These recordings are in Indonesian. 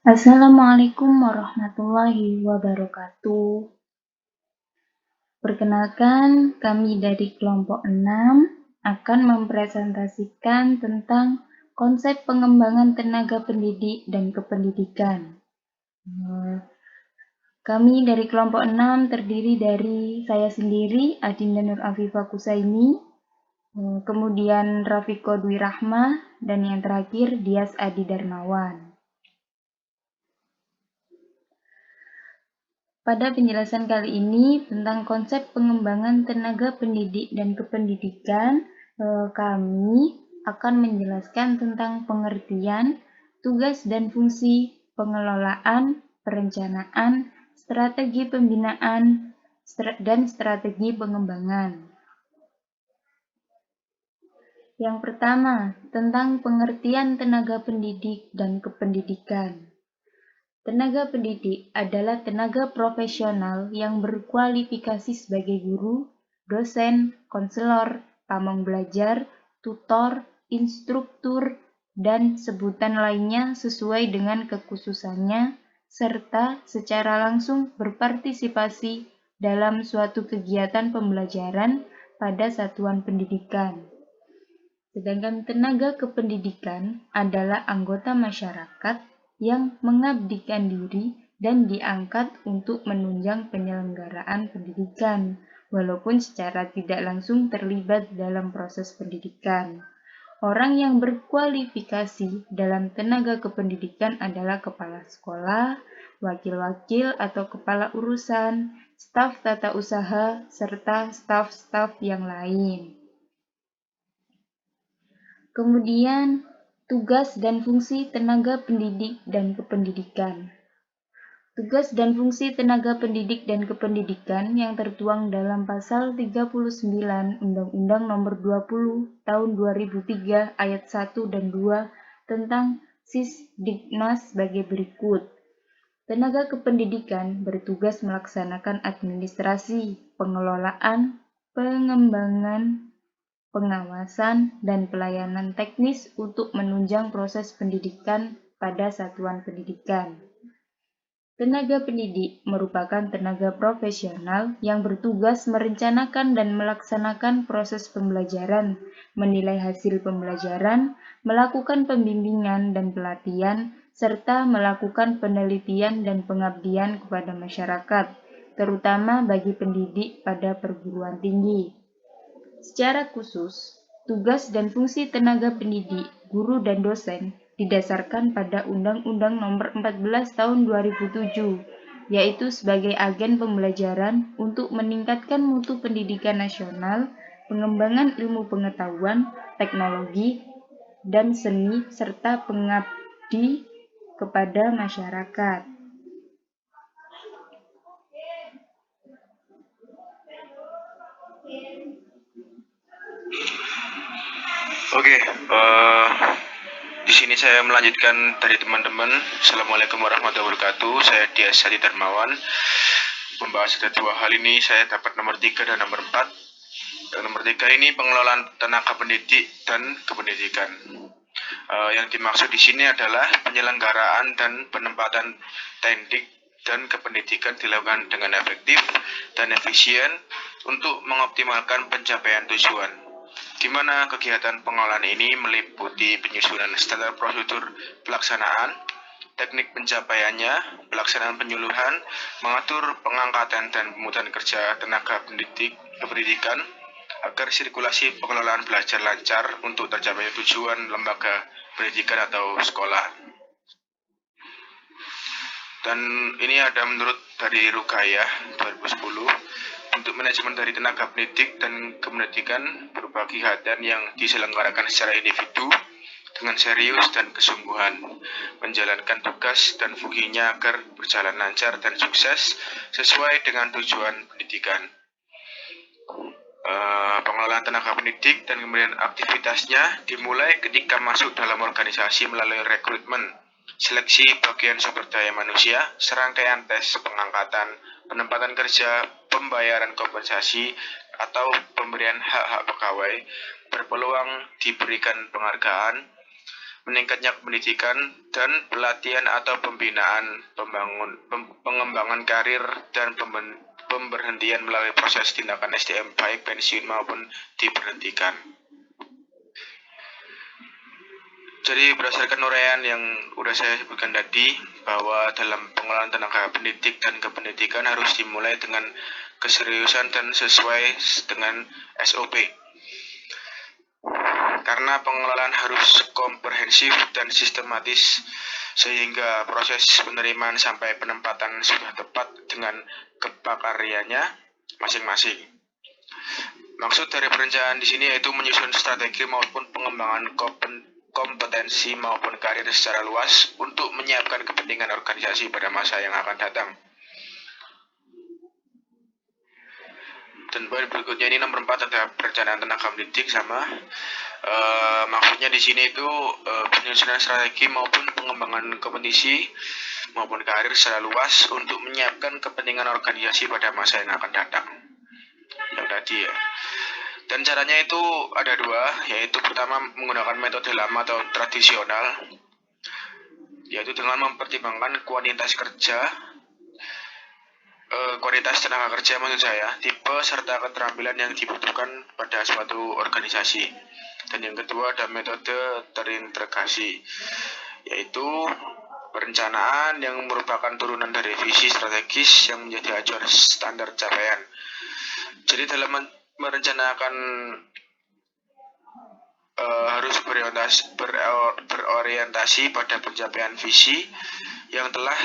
Assalamualaikum warahmatullahi wabarakatuh. Perkenalkan, kami dari kelompok 6 akan mempresentasikan tentang konsep pengembangan tenaga pendidik dan kependidikan. Kami dari kelompok 6 terdiri dari saya sendiri, Adinda Nur Afifah Kusaini, kemudian Rafiko Dwi Rahmah, dan yang terakhir Dias Adi Darmawan. Pada penjelasan kali ini tentang konsep pengembangan tenaga pendidik dan kependidikan, kami akan menjelaskan tentang pengertian, tugas dan fungsi, pengelolaan, perencanaan, strategi pembinaan, dan strategi pengembangan. Yang pertama, tentang pengertian tenaga pendidik dan kependidikan. Tenaga pendidik adalah tenaga profesional yang berkualifikasi sebagai guru, dosen, konselor, pamong belajar, tutor, instruktur, dan sebutan lainnya sesuai dengan kekhususannya, serta secara langsung berpartisipasi dalam suatu kegiatan pembelajaran pada satuan pendidikan. Sedangkan tenaga kependidikan adalah anggota masyarakat yang mengabdikan diri dan diangkat untuk menunjang penyelenggaraan pendidikan, walaupun secara tidak langsung terlibat dalam proses pendidikan. Orang yang berkualifikasi dalam tenaga kependidikan adalah kepala sekolah, wakil-wakil atau kepala urusan, staf tata usaha, serta staf-staf yang lain. Kemudian, tugas dan fungsi tenaga pendidik dan kependidikan. Tugas dan fungsi tenaga pendidik dan kependidikan yang tertuang dalam Pasal 39 Undang-Undang Nomor 20 Tahun 2003 Ayat 1 dan 2 tentang Sisdiknas sebagai berikut. Tenaga kependidikan bertugas melaksanakan administrasi, pengelolaan, pengembangan, pengawasan, dan pelayanan teknis untuk menunjang proses pendidikan pada satuan pendidikan. Tenaga pendidik merupakan tenaga profesional yang bertugas merencanakan dan melaksanakan proses pembelajaran, menilai hasil pembelajaran, melakukan pembimbingan dan pelatihan, serta melakukan penelitian dan pengabdian kepada masyarakat, terutama bagi pendidik pada perguruan tinggi. Secara khusus, tugas dan fungsi tenaga pendidik, guru dan dosen didasarkan pada Undang-Undang Nomor 14 Tahun 2007, yaitu sebagai agen pembelajaran untuk meningkatkan mutu pendidikan nasional, pengembangan ilmu pengetahuan, teknologi, dan seni, serta pengabdi kepada masyarakat. Oke, di sini saya melanjutkan dari teman-teman. Assalamualaikum warahmatullahi wabarakatuh. Saya Dias Adi Darmawan. Membahas ada dua hal ini, saya dapat nomor 3 dan nomor 4. Dan nomor 3 ini pengelolaan tenaga pendidik dan kependidikan. Yang dimaksud di sini adalah penyelenggaraan dan penempatan teknik dan kependidikan dilakukan dengan efektif dan efisien untuk mengoptimalkan pencapaian tujuan, di mana kegiatan pengelolaan ini meliputi penyusunan standar prosedur pelaksanaan, teknik pencapaiannya, pelaksanaan penyuluhan, mengatur pengangkatan dan pemutusan kerja tenaga pendidikan, agar sirkulasi pengelolaan belajar lancar untuk tercapainya tujuan lembaga pendidikan atau sekolah. Dan ini ada menurut dari Rukaya 2010, untuk manajemen dari tenaga pendidik dan kependidikan berupa kegiatan yang diselenggarakan secara individu dengan serius dan kesungguhan, menjalankan tugas dan fungsinya agar berjalan lancar dan sukses sesuai dengan tujuan pendidikan. Pengelolaan tenaga pendidik dan kemudian aktivitasnya dimulai ketika masuk dalam organisasi melalui rekrutmen, seleksi bagian sumber daya manusia, serangkaian tes pengangkatan, penempatan kerja, pembayaran kompensasi, atau pemberian hak-hak pegawai, berpeluang diberikan penghargaan, meningkatnya pendidikan dan pelatihan atau pembinaan, pengembangan karir, dan pemberhentian melalui proses tindakan SDM baik pensiun maupun diberhentikan. Jadi berdasarkan uraian yang sudah saya sebutkan tadi, bahwa dalam pengelolaan tenaga pendidik dan kependidikan harus dimulai dengan keseriusan dan sesuai dengan SOP. Karena pengelolaan harus komprehensif dan sistematis, sehingga proses penerimaan sampai penempatan sudah tepat dengan kepakaryanya masing-masing. Maksud dari perencanaan di sini yaitu menyusun strategi maupun pengembangan kompetensi maupun karir secara luas untuk menyiapkan kepentingan organisasi pada masa yang akan datang. Dan poin berikutnya ini nomor 4 ada perencanaan tenaga pendidik sama. Maksudnya di sini itu penyusunan strategi maupun pengembangan kompetisi maupun karir secara luas untuk menyiapkan kepentingan organisasi pada masa yang akan datang. Yang tadi ya. Dan caranya itu ada dua, yaitu pertama menggunakan metode lama atau tradisional, yaitu dengan mempertimbangkan kuantitas tenaga kerja maksud saya, tipe serta keterampilan yang dibutuhkan pada suatu organisasi. Dan yang kedua ada metode terintegrasi, yaitu perencanaan yang merupakan turunan dari visi strategis yang menjadi acuan standar capaian. Jadi dalam merencanakan harus berorientasi pada pencapaian visi yang telah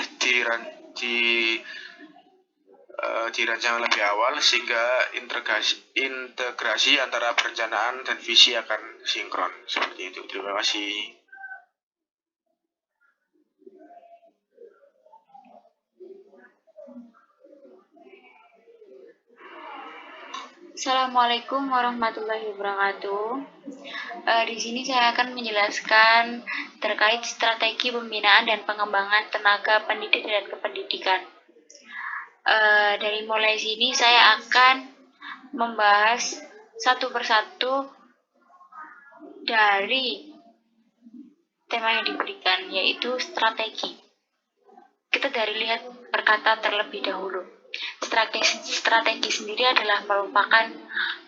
dirancang lebih awal, sehingga integrasi antara perencanaan dan visi akan sinkron. Seperti itu. Terima kasih. Assalamualaikum warahmatullahi wabarakatuh. Di sini saya akan menjelaskan terkait strategi pembinaan dan pengembangan tenaga pendidik dan kependidikan. Dari mulai sini saya akan membahas satu persatu dari tema yang diberikan, yaitu strategi. Kita dari lihat perkataan terlebih dahulu. Strategi sendiri adalah merupakan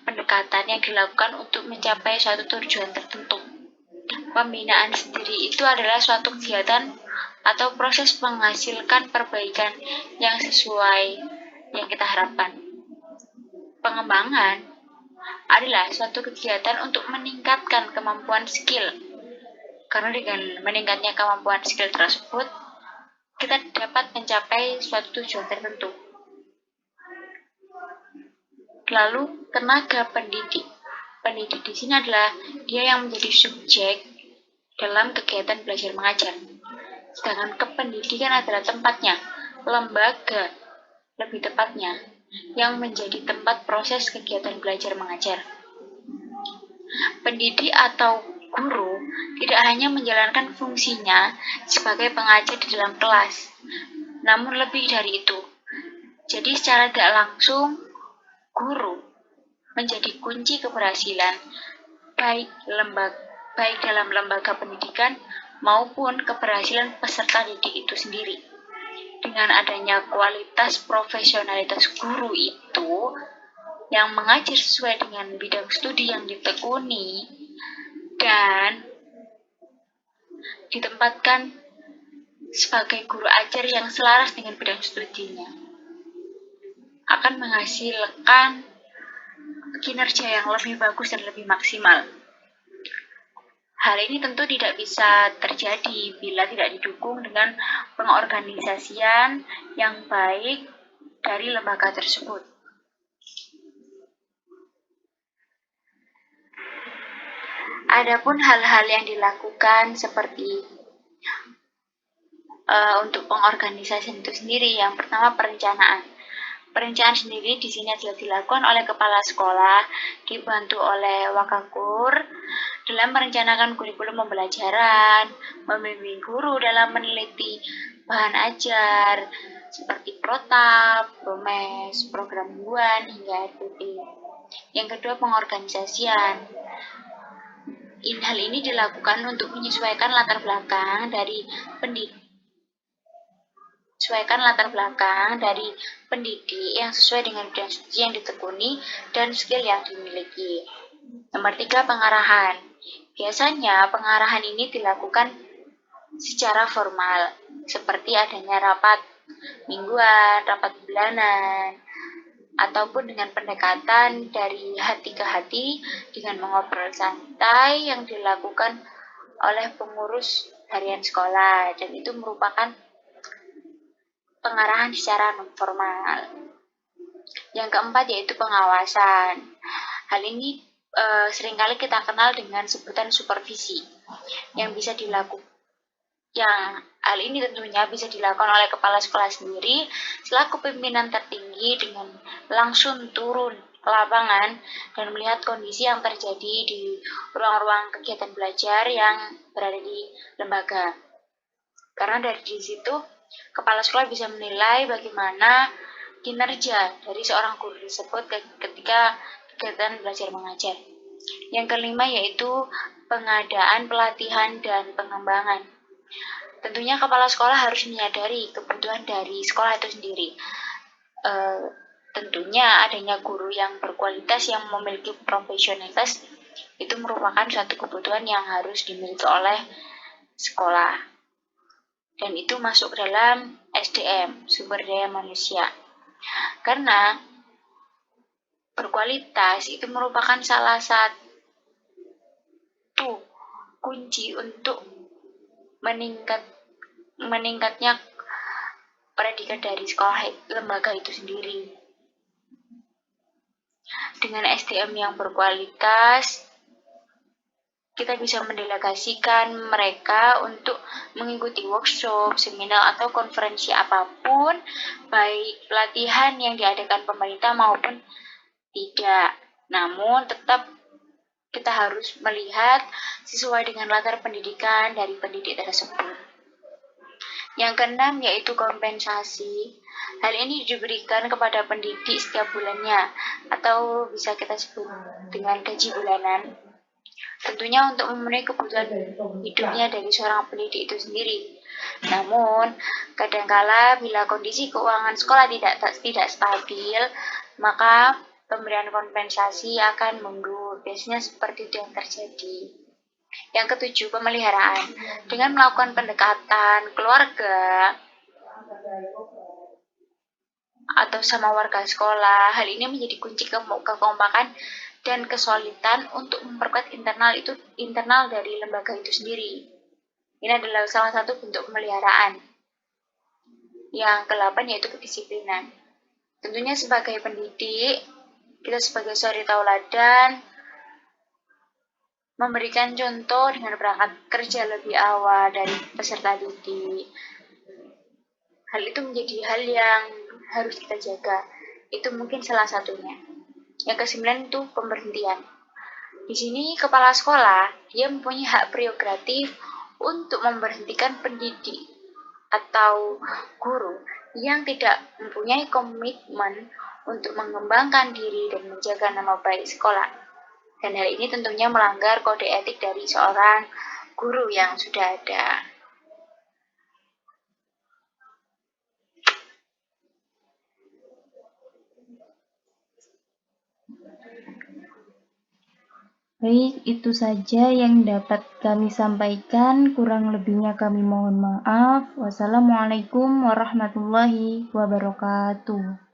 pendekatan yang dilakukan untuk mencapai suatu tujuan tertentu. Pembinaan sendiri itu adalah suatu kegiatan atau proses menghasilkan perbaikan yang sesuai yang kita harapkan. Pengembangan adalah suatu kegiatan untuk meningkatkan kemampuan skill. Karena dengan meningkatnya kemampuan skill tersebut, kita dapat mencapai suatu tujuan tertentu. Lalu tenaga pendidik. Pendidik di sini adalah dia yang menjadi subjek dalam kegiatan belajar mengajar. Sedangkan kependidikan adalah tempatnya, lembaga lebih tepatnya, yang menjadi tempat proses kegiatan belajar mengajar. Pendidik atau guru tidak hanya menjalankan fungsinya sebagai pengajar di dalam kelas, namun lebih dari itu. Jadi secara tidak langsung, guru menjadi kunci keberhasilan baik dalam lembaga pendidikan maupun keberhasilan peserta didik itu sendiri. Dengan adanya kualitas profesionalitas guru itu yang mengajar sesuai dengan bidang studi yang ditekuni dan ditempatkan sebagai guru ajar yang selaras dengan bidang studinya, akan menghasilkan kinerja yang lebih bagus dan lebih maksimal. Hal ini tentu tidak bisa terjadi bila tidak didukung dengan pengorganisasian yang baik dari lembaga tersebut. Adapun hal-hal yang dilakukan seperti untuk pengorganisasian itu sendiri, yang pertama perencanaan. Perencanaan sendiri di sini adalah dilakukan oleh kepala sekolah dibantu oleh wakakur dalam merencanakan kurikulum pembelajaran, membimbing guru dalam meneliti bahan ajar seperti protap, promes, program mingguan hingga RPP. Yang kedua pengorganisasian. Hal ini dilakukan untuk menyesuaikan latar belakang dari pendidik yang sesuai dengan bidang studi yang ditekuni dan skill yang dimiliki. Nomor 3, pengarahan. Biasanya pengarahan ini dilakukan secara formal, seperti adanya rapat mingguan, rapat bulanan, ataupun dengan pendekatan dari hati ke hati dengan mengobrol santai yang dilakukan oleh pengurus harian sekolah, dan itu merupakan pengarahan secara non formal. Yang keempat yaitu pengawasan. Hal ini seringkali kita kenal dengan sebutan supervisi yang hal ini tentunya bisa dilakukan oleh kepala sekolah sendiri selaku pimpinan tertinggi dengan langsung turun ke lapangan dan melihat kondisi yang terjadi di ruang-ruang kegiatan belajar yang berada di lembaga. Karena dari situ kepala sekolah bisa menilai bagaimana kinerja dari seorang guru tersebut ketika kegiatan belajar mengajar. Yang kelima yaitu pengadaan pelatihan dan pengembangan. Tentunya kepala sekolah harus menyadari kebutuhan dari sekolah itu sendiri. Tentunya adanya guru yang berkualitas yang memiliki profesionalitas itu merupakan suatu kebutuhan yang harus dimiliki oleh sekolah. Dan itu masuk dalam SDM, sumber daya manusia. Karena berkualitas itu merupakan salah satu kunci untuk meningkatnya predikat dari sekolah lembaga itu sendiri. Dengan SDM yang berkualitas, kita bisa mendelegasikan mereka untuk mengikuti workshop, seminar, atau konferensi apapun, baik pelatihan yang diadakan pemerintah maupun tidak. Namun tetap kita harus melihat sesuai dengan latar pendidikan dari pendidik tersebut. Yang keenam yaitu kompensasi. Hal ini diberikan kepada pendidik setiap bulannya atau bisa kita sebut dengan gaji bulanan. Tentunya untuk memenuhi kebutuhan hidupnya dari seorang pendidik itu sendiri. Namun, kadangkala bila kondisi keuangan sekolah tidak stabil, maka pemberian kompensasi akan mundur. Biasanya seperti itu yang terjadi. Yang ketujuh, pemeliharaan. Dengan melakukan pendekatan keluarga atau sama warga sekolah, hal ini menjadi kunci kekompakan dan kesulitan untuk memperkuat internal dari lembaga itu sendiri. Ini adalah salah satu bentuk pemeliharaan. Yang ke-8 yaitu kedisiplinan. Tentunya sebagai pendidik, kita sebagai suri tauladan memberikan contoh dengan berangkat kerja lebih awal dari peserta didik. Hal itu menjadi hal yang harus kita jaga. Itu mungkin salah satunya. Yang ke-9 itu pemberhentian. Di sini kepala sekolah dia mempunyai hak prerogatif untuk memberhentikan pendidik atau guru yang tidak mempunyai komitmen untuk mengembangkan diri dan menjaga nama baik sekolah. Dan hal ini tentunya melanggar kode etik dari seorang guru yang sudah ada. Baik, itu saja yang dapat kami sampaikan. Kurang lebihnya kami mohon maaf. Wassalamualaikum warahmatullahi wabarakatuh.